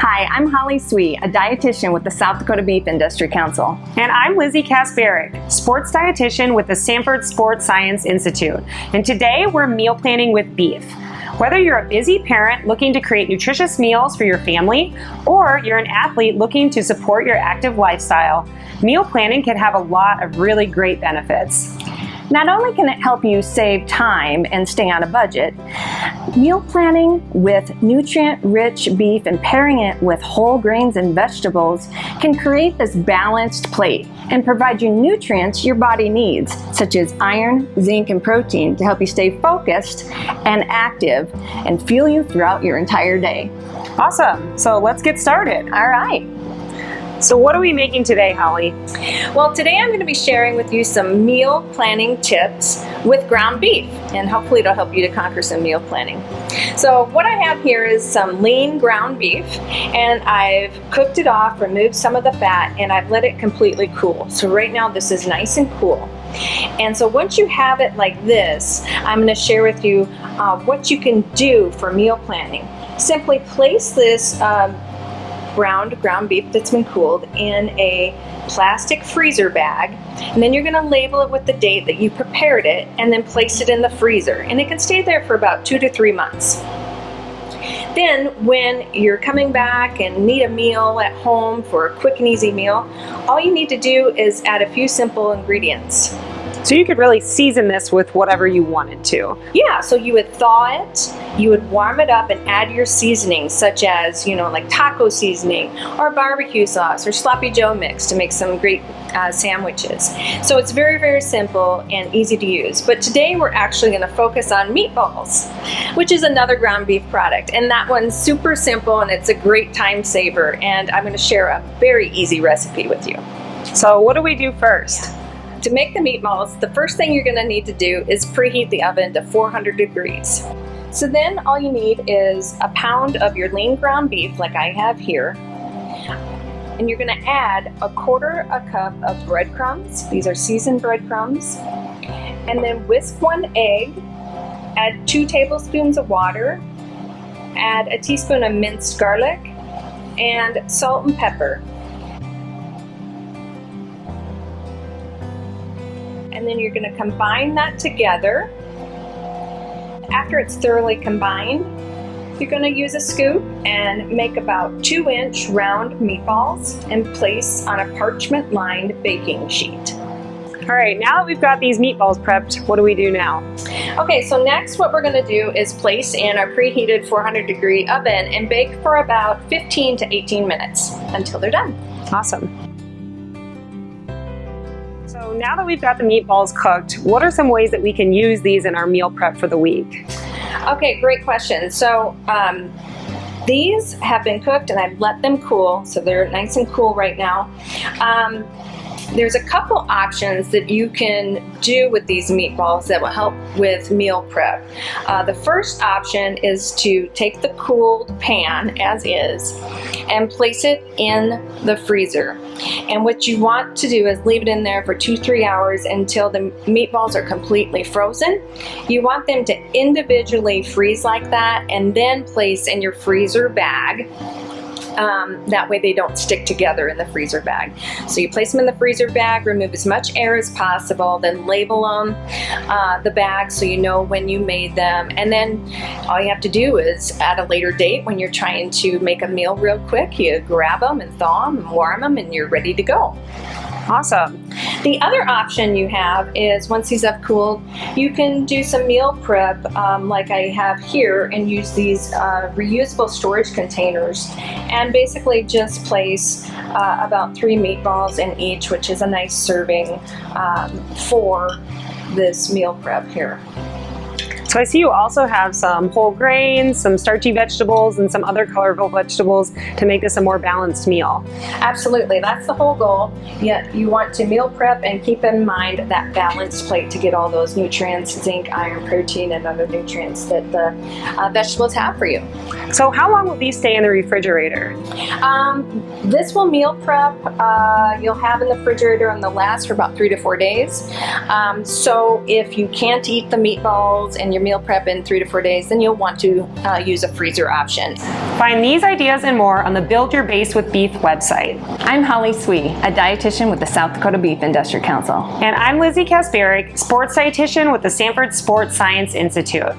Hi, I'm Holly Sweet, a dietitian with the South Dakota Beef Industry Council. And I'm Lizzie Kasparic, sports dietitian with the Sanford Sports Science Institute. And today we're meal planning with beef. Whether you're a busy parent looking to create nutritious meals for your family, or you're an athlete looking to support your active lifestyle, meal planning can have a lot of really great benefits. Not only can it help you save time and stay on a budget, meal planning with nutrient-rich beef and pairing it with whole grains and vegetables can create this balanced plate and provide you nutrients your body needs, such as iron, zinc, and protein to help you stay focused and active and fuel you throughout your entire day. Awesome, so let's get started. All right. So what are we making today, Holly? Well, today I'm going to be sharing with you some meal planning tips with ground beef, and hopefully it'll help you to conquer some meal planning. So what I have here is some lean ground beef, and I've cooked it off, removed some of the fat, and I've let it completely cool. So right now this is nice and cool. And so once you have it like this, I'm going to share with you what you can do for meal planning. Simply place this ground beef that's been cooled in a plastic freezer bag, and then you're going to label it with the date that you prepared it and then place it in the freezer, and it can stay there for about 2 to 3 months. Then when you're coming back and need a meal at home for a quick and easy meal, all you need to do is add a few simple ingredients. So you could really season this with whatever you wanted to. Yeah, so you would thaw it, you would warm it up and add your seasonings, such as, like taco seasoning or barbecue sauce or sloppy joe mix to make some great sandwiches. So it's very, very simple and easy to use. But today we're actually going to focus on meatballs, which is another ground beef product. And that one's super simple and it's a great time saver. And I'm going to share a very easy recipe with you. So what do we do first? To make the meatballs, the first thing you're going to need to do is preheat the oven to 400 degrees. So then all you need is a pound of your lean ground beef like I have here. And you're going to add 1/4 cup of breadcrumbs. These are seasoned breadcrumbs. And then whisk 1 egg, add 2 tablespoons of water, add a teaspoon of minced garlic, and salt and pepper. And then you're going to combine that together. After it's thoroughly combined, you're going to use a scoop and make about 2-inch round meatballs and place on a parchment-lined baking sheet. All right, now that we've got these meatballs prepped, what do we do now? Okay, so next what we're going to do is place in our preheated 400-degree oven and bake for about 15 to 18 minutes until they're done. Awesome. So now that we've got the meatballs cooked, what are some ways that we can use these in our meal prep for the week? Okay, great question. So these have been cooked and I've let them cool, so they're nice and cool right now. There's a couple options that you can do with these meatballs that will help with meal prep. The first option is to take the cooled pan as is and place it in the freezer. And what you want to do is leave it in there for 2-3 hours until the meatballs are completely frozen. You want them to individually freeze like that and then place in your freezer bag. That way they don't stick together in the freezer bag. So you place them in the freezer bag, remove as much air as possible, then label them, the bag, so you know when you made them. And then all you have to do is at a later date when you're trying to make a meal real quick, you grab them and thaw them and warm them and you're ready to go. Awesome. The other option you have is once these have cooled, you can do some meal prep like I have here and use these reusable storage containers and basically just place about 3 meatballs in each, which is a nice serving for this meal prep here. So I see you also have some whole grains, some starchy vegetables, and some other colorful vegetables to make this a more balanced meal. Absolutely, that's the whole goal. Yet you want to meal prep and keep in mind that balanced plate to get all those nutrients, zinc, iron, protein, and other nutrients that the vegetables have for you. So how long will these stay in the refrigerator? This will meal prep. You'll have in the refrigerator and they'll last for about 3 to 4 days. So if you can't eat the meatballs and you're meal prep in 3 to 4 days, then you'll want to use a freezer option. Find these ideas and more on the Build Your Base with Beef website. I'm Holly Swee, a dietitian with the South Dakota Beef Industry Council. And I'm Lizzie Kasparic, sports dietitian with the Sanford Sports Science Institute.